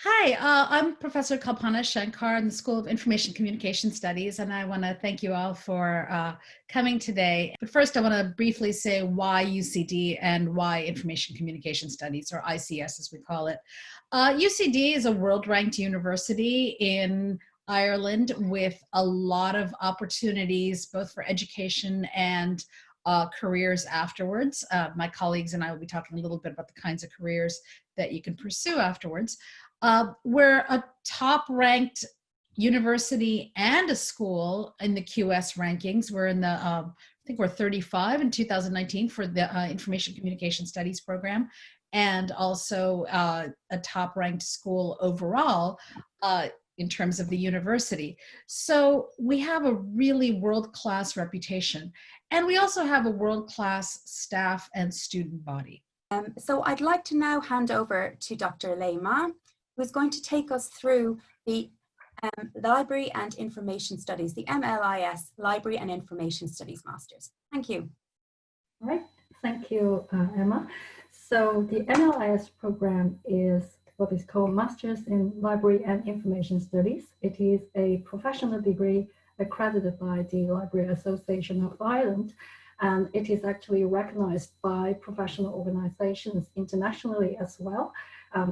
Hi, I'm Professor Kalpana Shankar in the School of Information Communication Studies, and I want to thank you all for coming today. But first, I want to briefly say why UCD and why Information Communication Studies, or ICS as we call it. UCD is a world-ranked university in Ireland with a lot of opportunities, both for education and careers afterwards. My colleagues and I will be talking a little bit about the kinds of careers that you can pursue afterwards. We're a top ranked university and a school in the QS rankings. We're in the, I think we're 35 in 2019 for the Information Communication Studies program, and also a top ranked school overall in terms of the university. So we have a really world-class reputation. And we also have a world-class staff and student body. So I'd like to now hand over to Dr. Leima, who is going to take us through the Library and Information Studies, the MLIS Library and Information Studies Masters. Thank you. All right, thank you, Emma. So the MLIS program is what is called Masters in Library and Information Studies. It is a professional degree accredited by the Library Association of Ireland, and it is actually recognized by professional organizations internationally as well,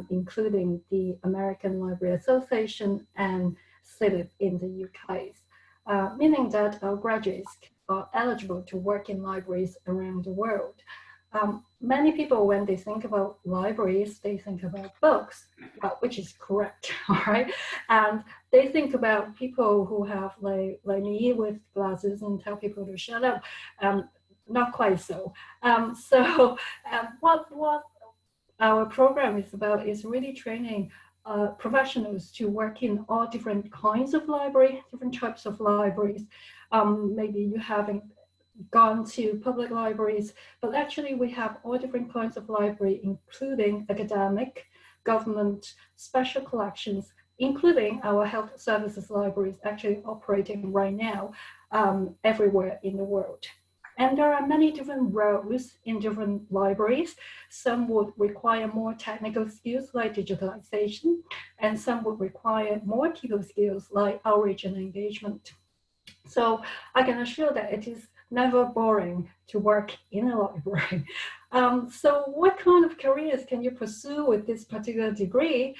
including the American Library Association and CILIB in the UK, meaning that our graduates are eligible to work in libraries around the world. Many people, when they think about libraries, they think about books, which is correct, all right? And they think about people who have, like me, with glasses and tell people to shut up. Not quite so. What our program is about is really training professionals to work in all different kinds of library, different types of libraries. Maybe you haven't gone to public libraries, but actually we have all different kinds of library, including academic, government, special collections, including our health services libraries actually operating right now everywhere in the world. And there are many different roles in different libraries. Some would require more technical skills like digitalization, and some would require more people skills like outreach and engagement. So I can assure that it is never boring to work in a library. So what kind of careers can you pursue with this particular degree?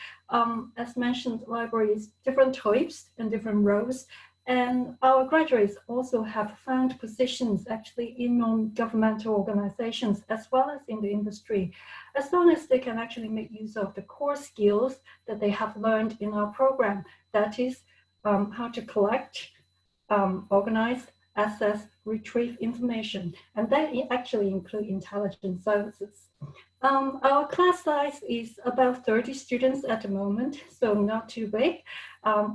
As mentioned, libraries, different types and different roles. And our graduates also have found positions actually in non-governmental organizations as well as in the industry, as long as they can actually make use of the core skills that they have learned in our program. That is how to collect, organize, access, retrieve information, and that actually include intelligence services. Our class size is about 30 students at the moment, so not too big.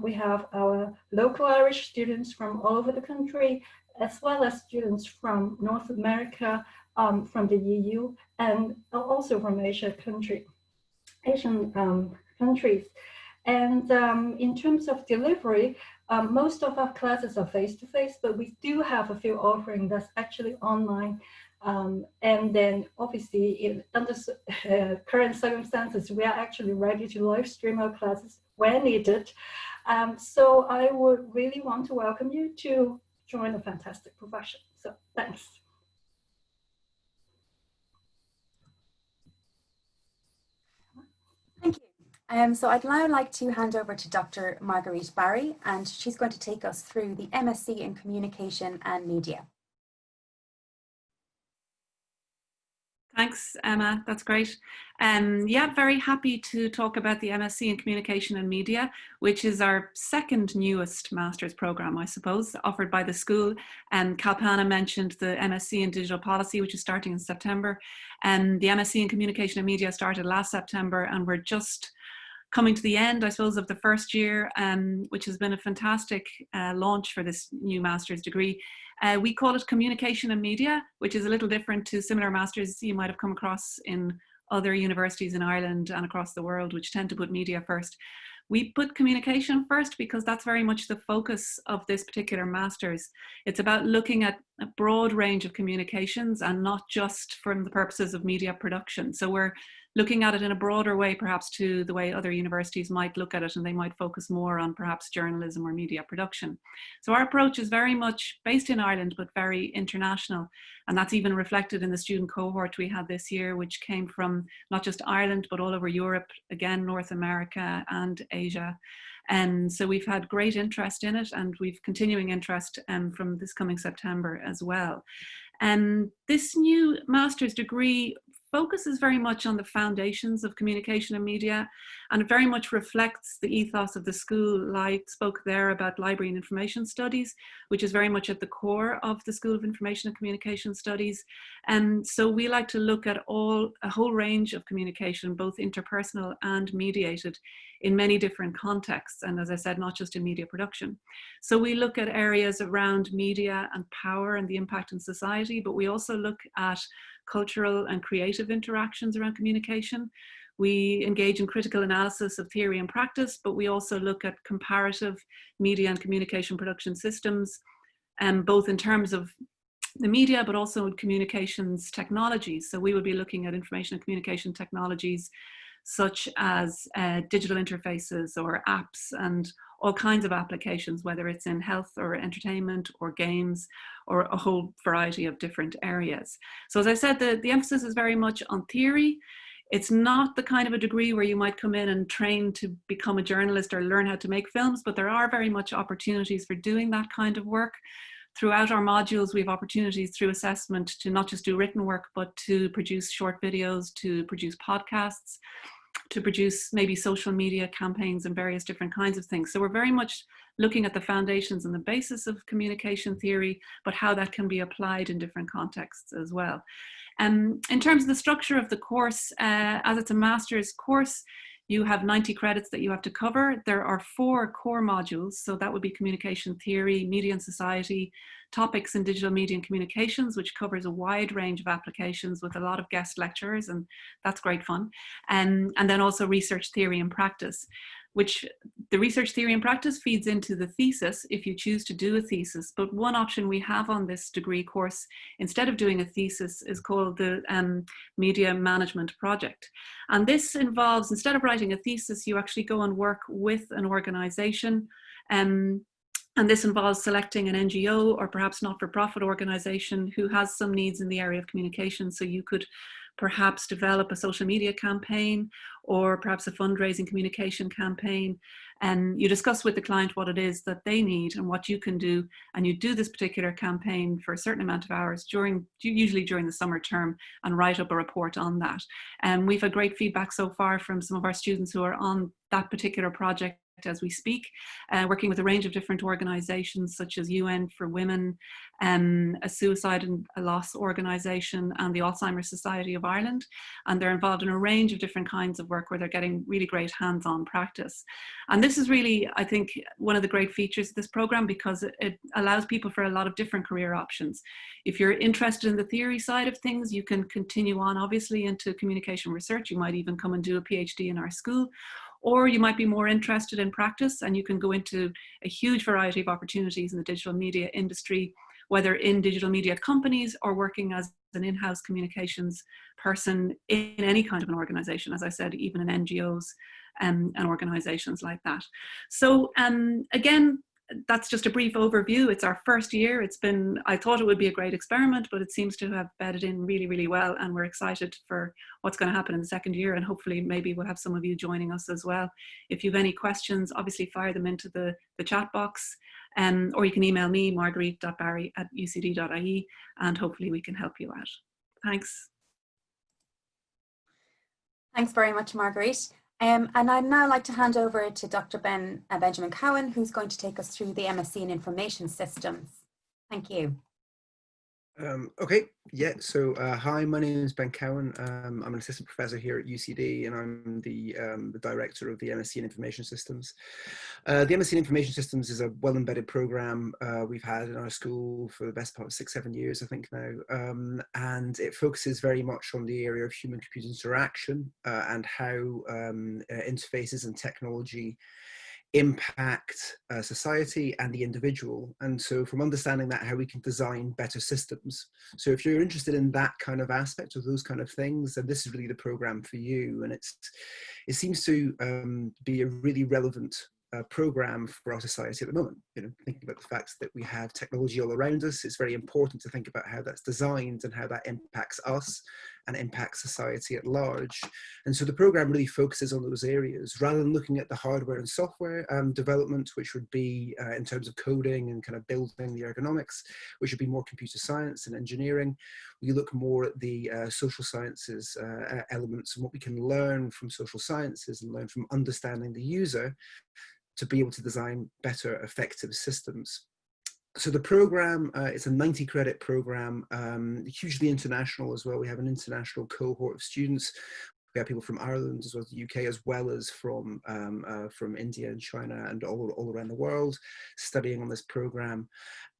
We have our local Irish students from all over the country, as well as students from North America, from the EU, and also from Asian countries. And in terms of delivery, most of our classes are face-to-face, but we do have a few offerings that's actually online. And then obviously under current circumstances, we are actually ready to live stream our classes when needed. So I would really want to welcome you to join a fantastic profession. So thanks. Thank you. So I'd now like to hand over to Dr. Marguerite Barry, and she's going to take us through the MSc in Communication and Media. Thanks, Emma. That's great. Yeah, very happy to talk about the MSc in Communication and Media, which is our second newest master's program, I suppose, offered by the school. And Kalpana mentioned the MSc in Digital Policy, which is starting in September. And the MSc in Communication and Media started last September, and we're just coming to the end, I suppose, of the first year, which has been a fantastic launch for this new master's degree. We call it Communication and Media, which is a little different to similar masters you might have come across in other universities in Ireland and across the world, which tend to put media first. We put communication first because that's very much the focus of this particular master's. It's about looking at a broad range of communications and not just from the purposes of media production. So we're looking at it in a broader way, perhaps to the way other universities might look at it, and they might focus more on perhaps journalism or media production. So our approach is very much based in Ireland, but very international. And that's even reflected in the student cohort we had this year, which came from not just Ireland, but all over Europe, again, North America and Asia. And so we've had great interest in it, and we've continuing interest from this coming September as well. And this new master's degree focuses very much on the foundations of communication and media, and it very much reflects the ethos of the school. I spoke there about library and information studies, which is very much at the core of the School of Information and Communication Studies. And so we like to look at a whole range of communication, both interpersonal and mediated, in many different contexts. And as I said, not just in media production. So we look at areas around media and power and the impact in society, but we also look at cultural and creative interactions around communication. We engage in critical analysis of theory and practice, but we also look at comparative media and communication production systems, both in terms of the media, but also in communications technologies. So we would be looking at information and communication technologies such as digital interfaces or apps and all kinds of applications, whether it's in health or entertainment or games or a whole variety of different areas. So as I said, the emphasis is very much on theory. It's not the kind of a degree where you might come in and train to become a journalist or learn how to make films, but there are very much opportunities for doing that kind of work. Throughout our modules, we have opportunities through assessment to not just do written work, but to produce short videos, to produce podcasts, to produce maybe social media campaigns and various different kinds of things. So we're very much looking at the foundations and the basis of communication theory, but how that can be applied in different contexts as well. In terms of the structure of the course, as it's a master's course, you have 90 credits that you have to cover. There are 4 core modules. So that would be communication theory, media and society, topics in digital media and communications, which covers a wide range of applications with a lot of guest lecturers, and that's great fun. And then also research theory and practice, which the research theory and practice feeds into the thesis if you choose to do a thesis. But one option we have on this degree course, instead of doing a thesis, is called the Media Management Project. And this involves, instead of writing a thesis, you actually go and work with an organization. And this involves selecting an NGO or perhaps not-for-profit organization who has some needs in the area of communication. So you could perhaps develop a social media campaign or perhaps a fundraising communication campaign. And you discuss with the client what it is that they need and what you can do. And you do this particular campaign for a certain amount of hours, usually during the summer term, and write up a report on that. And we've had great feedback so far from some of our students who are on that particular project as we speak, working with a range of different organizations such as UN for Women, a suicide and a loss organization, and the Alzheimer's Society of Ireland. And they're involved in a range of different kinds of work where they're getting really great hands-on practice. And this is really, I think, one of the great features of this program, because it allows people for a lot of different career options. If you're interested in the theory side of things, you can continue on, obviously, into communication research. You might even come and do a PhD in our school. Or you might be more interested in practice, and you can go into a huge variety of opportunities in the digital media industry, whether in digital media companies or working as an in-house communications person in any kind of an organization, as I said, even in NGOs and organizations like that. So again, that's just a brief overview. It's our first year. I thought it would be a great experiment, but it seems to have bedded in really, really well. And we're excited for what's going to happen in the second year. And hopefully maybe we'll have some of you joining us as well. If you have any questions, obviously fire them into the chat box, or you can email me, marguerite.barry@ucd.ie, and hopefully we can help you out. Thanks. Thanks very much, Marguerite. And I'd now like to hand over to Dr. Benjamin Cowan, who's going to take us through the MSc in Information Systems. Thank you. Okay, yeah, so hi, my name is Ben Cowan. I'm an assistant professor here at UCD, and I'm the director of the MSc in Information Systems. The MSc in Information Systems is a well-embedded program we've had in our school for the best part of 6-7 years, I think now, and it focuses very much on the area of human-computer interaction and how interfaces and technology impact society and the individual. And so from understanding that, how we can design better systems. So if you're interested in that kind of aspect of those kind of things, then this is really the program for you. And it seems to be a really relevant program for our society at the moment. You know, thinking about the fact that we have technology all around us, it's very important to think about how that's designed and how that impacts us and impacts society at large. And so the program really focuses on those areas rather than looking at the hardware and software development, which would be in terms of coding and kind of building the ergonomics, which would be more computer science and engineering. We look more at the social sciences elements and what we can learn from social sciences and learn from understanding the user to be able to design better, effective systems. So the program, it's a 90 credit program, hugely international as well. We have an international cohort of students. We have people from Ireland as well as the UK, as well as from India and China and all around the world studying on this program.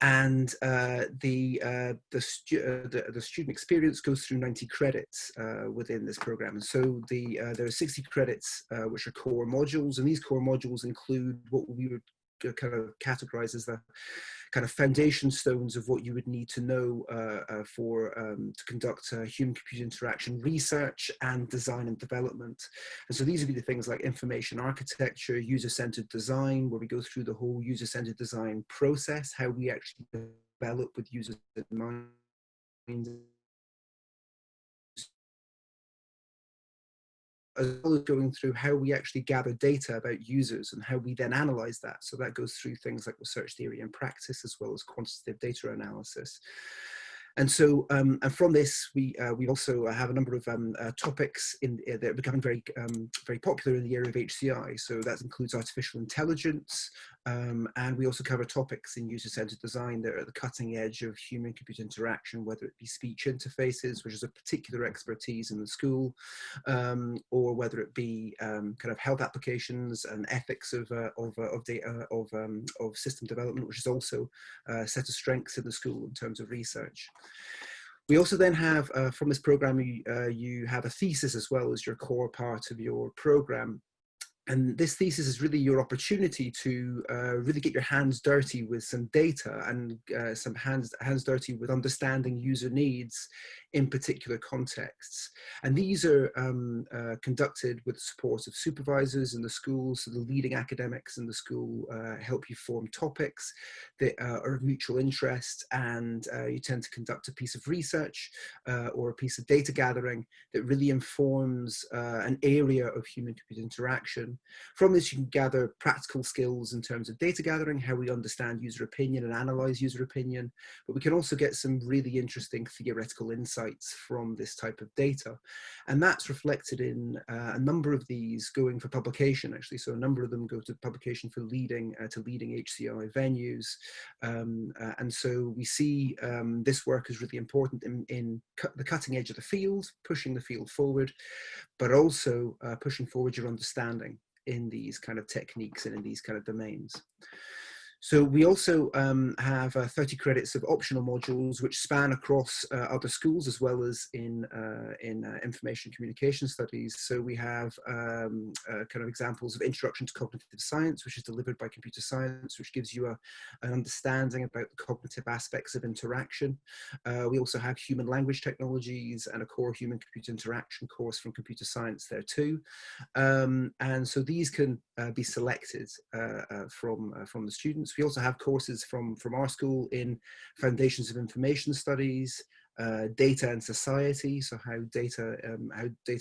And the student experience goes through 90 credits within this program. And so there are 60 credits which are core modules, and these core modules include what we would kind of categorize as the kind of foundation stones of what you would need to know to conduct human-computer interaction research and design and development. And so these would be the things like information architecture, user-centered design, where we go through the whole user-centered design process, how we actually develop with users in mind, as well as going through how we actually gather data about users and how we then analyze that. So that goes through things like research theory and practice, as well as quantitative data analysis. And so, and from this, we also have a number of topics that are becoming very popular in the area of HCI. So that includes artificial intelligence, and we also cover topics in user-centered design that are at the cutting edge of human-computer interaction, whether it be speech interfaces, which is a particular expertise in the school, or whether it be kind of health applications and ethics of system development, which is also a set of strengths in the school in terms of research. We also then have, from this program, you have a thesis as well as your core part of your program. And this thesis is really your opportunity to really get your hands dirty with some data and some hands dirty with understanding user needs in particular contexts. And these are conducted with the support of supervisors in the school. So the leading academics in the school help you form topics that are of mutual interest, and you tend to conduct a piece of research or a piece of data gathering that really informs an area of human-computer interaction. From this, you can gather practical skills in terms of data gathering, how we understand user opinion and analyze user opinion, but we can also get some really interesting theoretical insights from this type of data. And that's reflected in a number of these going for publication, actually. So a number of them go to publication for leading HCI venues. And so we see this work is really important in the cutting edge of the field, pushing the field forward, but also pushing forward your understanding in these kind of techniques and in these kind of domains. So we also have 30 credits of optional modules which span across other schools as well as in information communication studies. So we have kind of examples of Introduction to Cognitive Science, which is delivered by Computer Science, which gives you an understanding about the cognitive aspects of interaction. We also have Human Language Technologies and a core human-computer interaction course from Computer Science there too. And so these can be selected from the students. We also have courses from our school in Foundations of Information Studies, Data and Society, so how data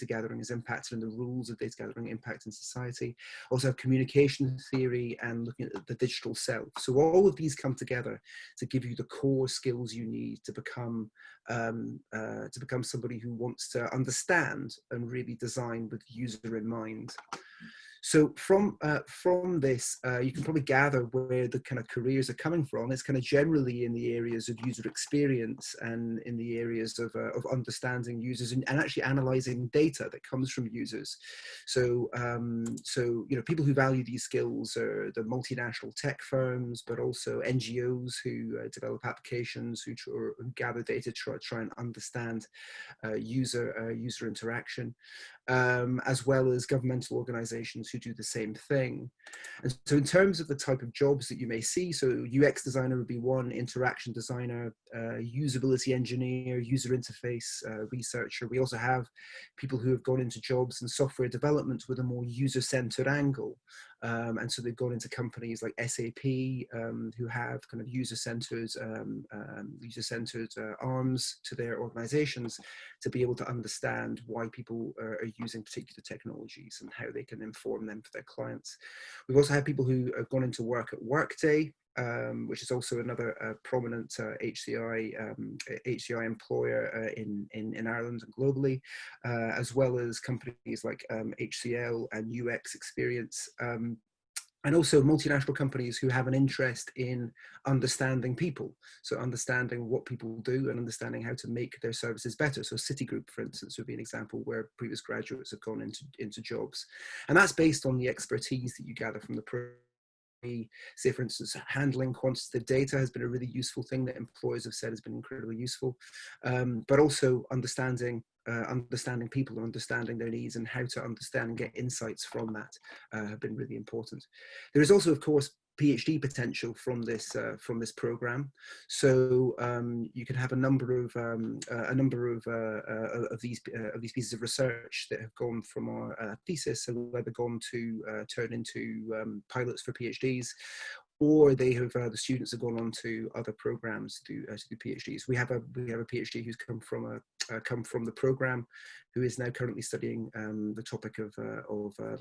gathering is impacted and the rules of data gathering impact in society. Also have Communication Theory and looking at the digital self. So all of these come together to give you the core skills you need to become somebody who wants to understand and really design with user in mind. So from this, you can probably gather where the kind of careers are coming from. It's kind of generally in the areas of user experience and in the areas of understanding users and actually analyzing data that comes from users. So, you know, people who value these skills are the multinational tech firms, but also NGOs who develop applications, who gather data to try and understand user interaction. as well as governmental organizations who do the same thing. And so in terms of the type of jobs that you may see, so UX designer would be one, interaction designer, usability engineer, user interface researcher. We also have people who have gone into jobs in software development with a more user-centered angle. And so they've gone into companies like SAP, who have kind of user-centered arms to their organizations to be able to understand why people are using particular technologies and how they can inform them for their clients. We've also had people who have gone into work at Workday, which is also another prominent HCI employer in Ireland and globally, as well as companies like HCL and UX Experience. And also multinational companies who have an interest in understanding people. So understanding what people do and understanding how to make their services better. So Citigroup, for instance, would be an example where previous graduates have gone into jobs. And that's based on the expertise that you gather from the program. Say, for instance, handling quantitative data has been a really useful thing that employers have said has been incredibly useful, but also understanding people and understanding their needs and how to understand and get insights from that have been really important. There is also, of course, PhD potential from this program. So you can have a number of these pieces of research that have gone from our thesis, so either gone to turn into pilots for PhDs, or they have the students have gone on to other programs to do PhDs. We have a PhD who's come from the program, who is now currently studying the topic of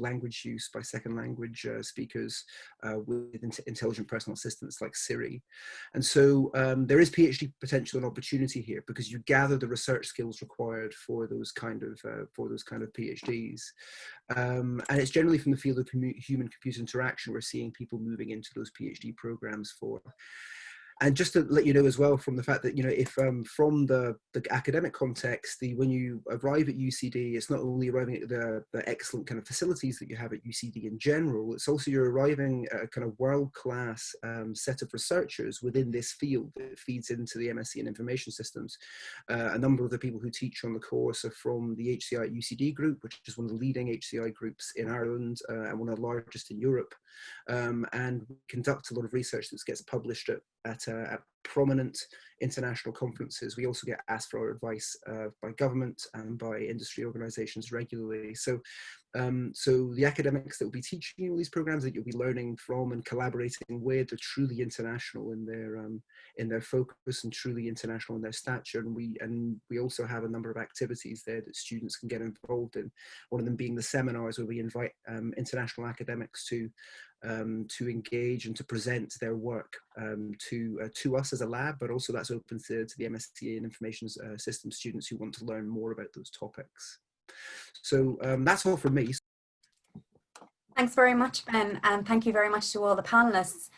language use by second language speakers with intelligent personal assistants like Siri. And so there is PhD potential and opportunity here because you gather the research skills required for those kind of PhDs. And it's generally from the field of human-computer interaction we're seeing people moving into those PhD programs for. And just to let you know as well, from the fact that, you know, if from the academic context, when you arrive at UCD, it's not only arriving at the excellent kind of facilities that you have at UCD in general, it's also you're arriving at a kind of world-class set of researchers within this field that feeds into the MSc in Information Systems. A number of the people who teach on the course are from the HCI at UCD group, which is one of the leading HCI groups in Ireland and one of the largest in Europe. And we conduct a lot of research that gets published at prominent international conferences. We also get asked for our advice by government and by industry organizations regularly. So the academics that will be teaching you all these programs that you'll be learning from and collaborating with are truly international in their focus and truly international in their stature. And we also have a number of activities there that students can get involved in. One of them being the seminars where we invite international academics to engage and to present their work to us as a lab, but also that's open to the MSc in Information Systems students who want to learn more about those topics. So that's all from me. Thanks very much, Ben, and thank you very much to all the panelists.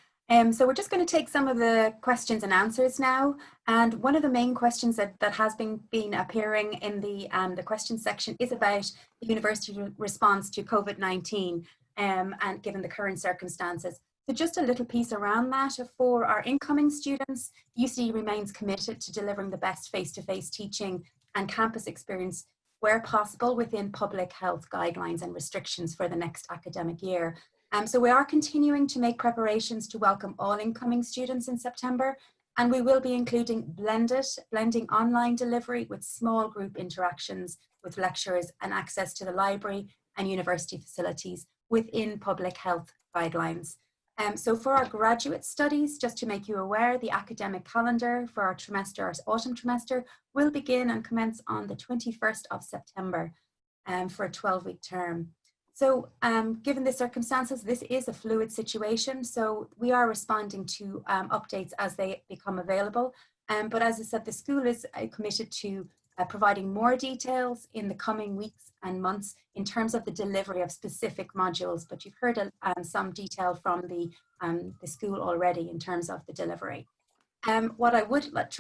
So we're just going to take some of the questions and answers now. And one of the main questions that has been appearing in the questions section is about the university response to COVID-19 and given the current circumstances. So just a little piece around that. For our incoming students, UCD remains committed to delivering the best face-to-face teaching and campus experience where possible within public health guidelines and restrictions for the next academic year. So we are continuing to make preparations to welcome all incoming students in September, and we will be including blending online delivery with small group interactions with lecturers and access to the library and university facilities within public health guidelines. So for our graduate studies, just to make you aware, the academic calendar for our trimester, our autumn trimester, will begin and commence on the 21st of September for a 12-week term. So given the circumstances, this is a fluid situation, so we are responding to updates as they become available. But as I said, the school is committed to providing more details in the coming weeks and months in terms of the delivery of specific modules, but you've heard some detail from the school already in terms of the delivery. What I would like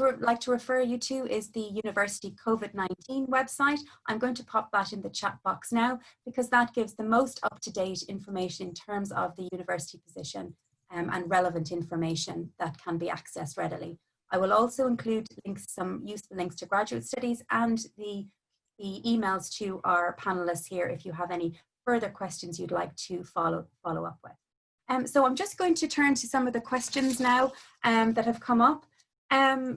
to refer you to is the University COVID-19 website. I'm going to pop that in the chat box now because that gives the most up-to-date information in terms of the university position and relevant information that can be accessed readily. I will also include links, some useful links to graduate studies and the the emails to our panelists here if you have any further questions you'd like to follow up with. So I'm just going to turn to some of the questions now that have come up.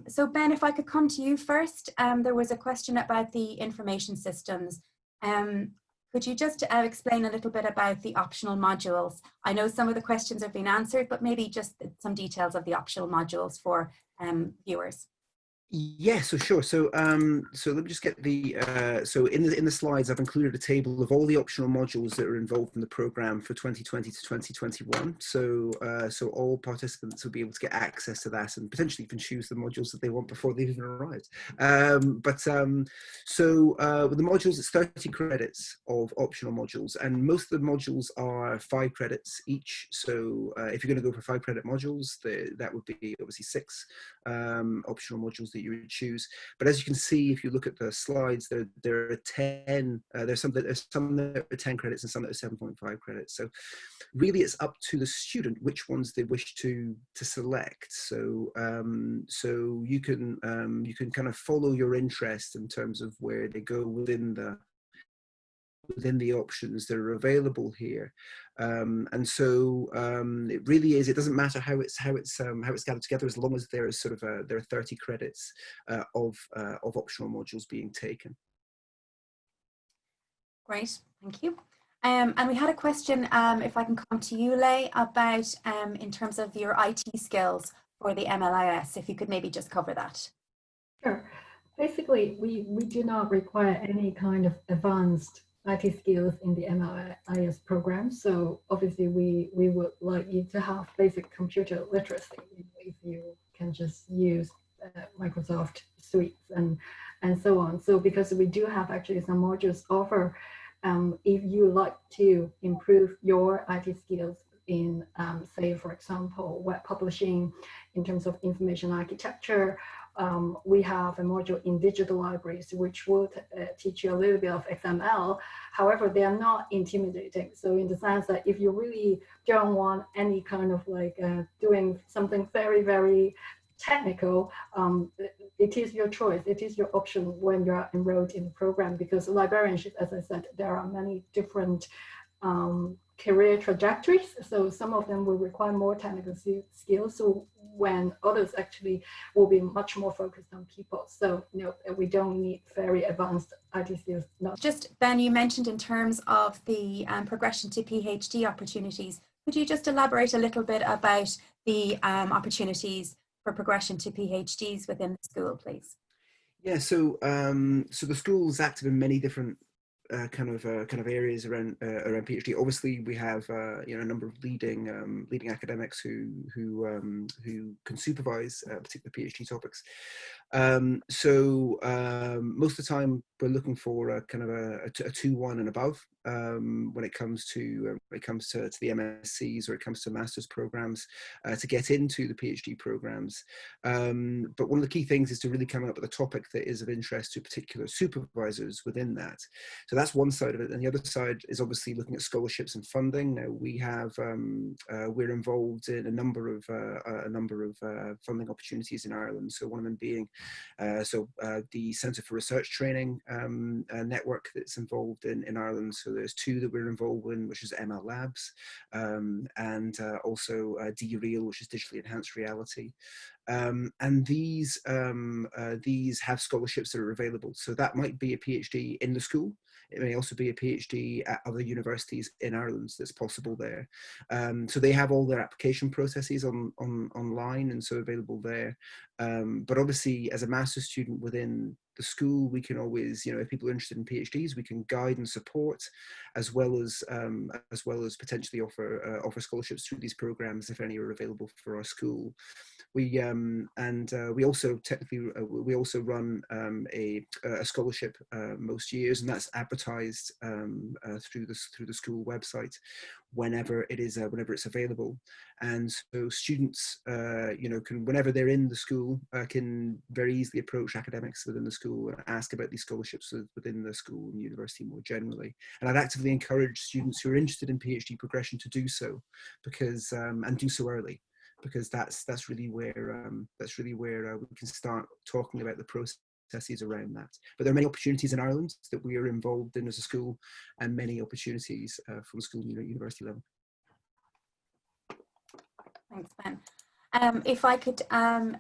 So Ben, if I could come to you first, there was a question about the information systems. Could you just explain a little bit about the optional modules? I know some of the questions have been answered, but maybe just some details of the optional modules for viewers. Yeah, so sure. So so let me just get the so in the slides I've included a table of all the optional modules that are involved in the program for 2020 to 2021. So so all participants will be able to get access to that and potentially even choose the modules that they want before they've even arrived. So with the modules, it's 30 credits of optional modules, and most of the modules are 5 credits each. So if you're going to go for 5 credit modules, that would be obviously 6 optional modules that you would choose. But as you can see, if you look at the slides, there are 10. There's some that are 10 credits and some that are 7.5 credits. So really, it's up to the student which ones they wish to select. So so you can kind of follow your interest in terms of where they go within the options that are available here, and so it really is. It doesn't matter how it's gathered together, as long as there is sort of there are 30 credits of optional modules being taken. Great, thank you. And we had a question, if I can come to you, Leigh, about in terms of your IT skills for the MLIS. If you could maybe just cover that. Sure. Basically, we do not require any kind of advanced IT skills in the MLIS program. So obviously we would like you to have basic computer literacy. If you can just use Microsoft suites and so on. So because we do have actually some modules offer, if you like to improve your IT skills in say, for example, web publishing, in terms of information architecture, we have a module in digital libraries which will teach you a little bit of XML. However, they are not intimidating. So in the sense that if you really don't want any kind of like doing something very, very technical, it is your choice. It is your option when you're enrolled in the program, because librarianship, as I said, there are many different career trajectories. So some of them will require more technical skills. So when others actually will be much more focused on people. So we don't need very advanced IT skills. Not just Ben, you mentioned in terms of the progression to PhD opportunities. Could you just elaborate a little bit about the opportunities for progression to PhDs within the school, please? Yeah, so so the school is active in many different kind of areas around PhD. Obviously, we have a number of leading academics who can supervise particular PhD topics. So most of the time, we're looking for a kind of a 2-1 and above when it comes to the MSCs, or it comes to master's programs to get into the PhD programs. But one of the key things is to really come up with a topic that is of interest to particular supervisors within that. So that's one side of it, and the other side is obviously looking at scholarships and funding. Now we have we're involved in a number of funding opportunities in Ireland. So one of them being the Centre for Research Training network that's involved in Ireland. So there's 2 that we're involved in, which is MLLabs, and also D-Real, which is digitally enhanced reality. And these have scholarships that are available. So that might be a PhD in the school. It may also be a PhD at other universities in Ireland that's possible there. So they have all their application processes online and so available there. But obviously, as a master's student within the school, we can always, if people are interested in PhDs, we can guide and support, as well as potentially offer scholarships through these programs if any are available for our school. We also technically we also run a scholarship most years, and that's advertised through the school website whenever it's available. And so students can, whenever they're in the school, can very easily approach academics within the school and ask about these scholarships within the school and university more generally. And I'd actively encourage students who are interested in PhD progression to do so, because and do so early, because that's really where we can start talking about the process processes around that. But there are many opportunities in Ireland that we are involved in as a school, and many opportunities from school and university level. Thanks, Ben. If I could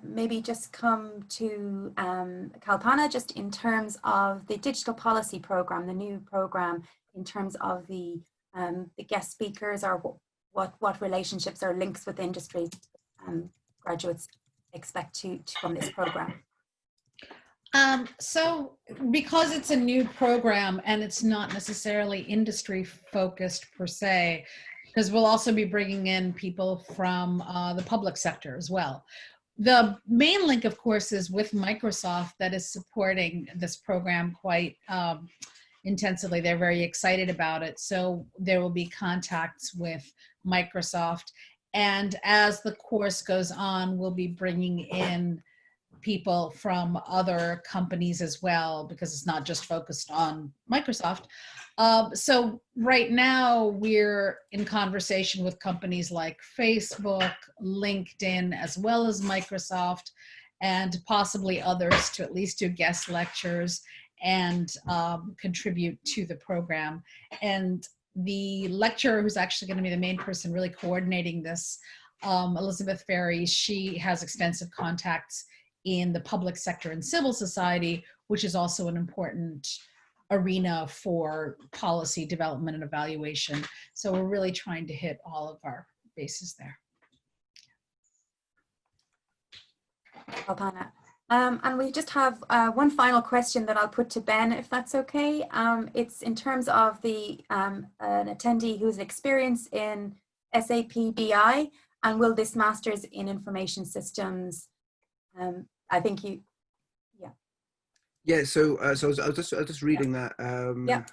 maybe just come to Kalpana, just in terms of the digital policy program, the new program, in terms of the guest speakers, or what relationships or links with industry graduates expect to from this program. So because it's a new program and it's not necessarily industry focused per se, because we'll also be bringing in people from the public sector as well. The main link, of course, is with Microsoft, that is supporting this program quite intensively. They're very excited about it. So there will be contacts with Microsoft. And as the course goes on, we'll be bringing in people from other companies as well, because it's not just focused on Microsoft. So right now we're in conversation with companies like Facebook, LinkedIn, as well as Microsoft, and possibly others to at least do guest lectures and contribute to the program. And the lecturer who's actually going to be the main person really coordinating this, Elizabeth Ferry, she has extensive contacts in the public sector and civil society, which is also an important arena for policy development and evaluation. So we're really trying to hit all of our bases there. Kalpana. And we just have one final question that I'll put to Ben, if that's okay. It's in terms of an attendee who's experienced in SAP BI, and will this Masters in Information Systems, I think you, yeah. Yeah, so I was just reading that. Yeah.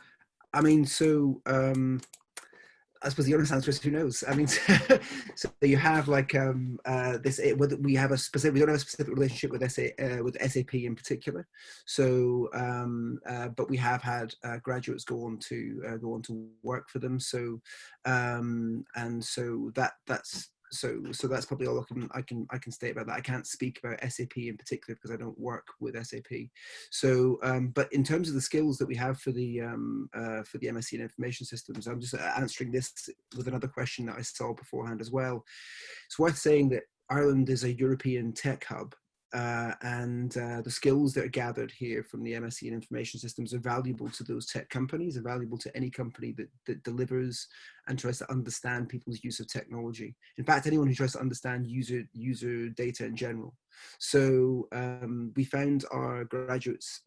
I mean, so I suppose the honest answer is who knows. I mean, so you have like whether we have we don't have a specific relationship with SAP in particular. So, but we have had graduates go on to work for them. So, and so that's. So that's probably all I can state about that. I can't speak about SAP in particular because I don't work with SAP. So, but in terms of the skills that we have for the MSc in Information Systems, I'm just answering this with another question that I saw beforehand as well. It's worth saying that Ireland is a European tech hub. And the skills that are gathered here from the MSc in Information Systems are valuable to those tech companies, are valuable to any company that delivers and tries to understand people's use of technology. In fact, anyone who tries to understand user data in general. So we found our graduates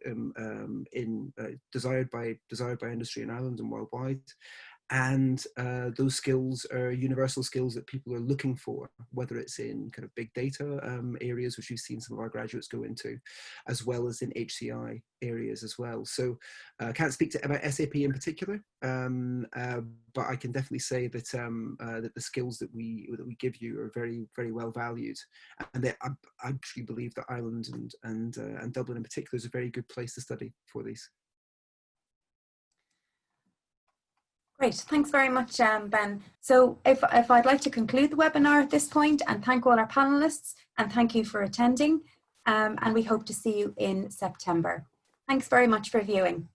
desired by industry in Ireland and worldwide. And those skills are universal skills that people are looking for, whether it's in kind of big data areas, which we've seen some of our graduates go into, as well as in HCI areas as well. So I can't speak about SAP in particular, but I can definitely say that that the skills that we give you are very, very well valued, and I actually believe that Ireland and Dublin in particular is a very good place to study for these. Great, thanks very much, Ben. So if I'd like to conclude the webinar at this point and thank all our panelists and thank you for attending, and we hope to see you in September. Thanks very much for viewing.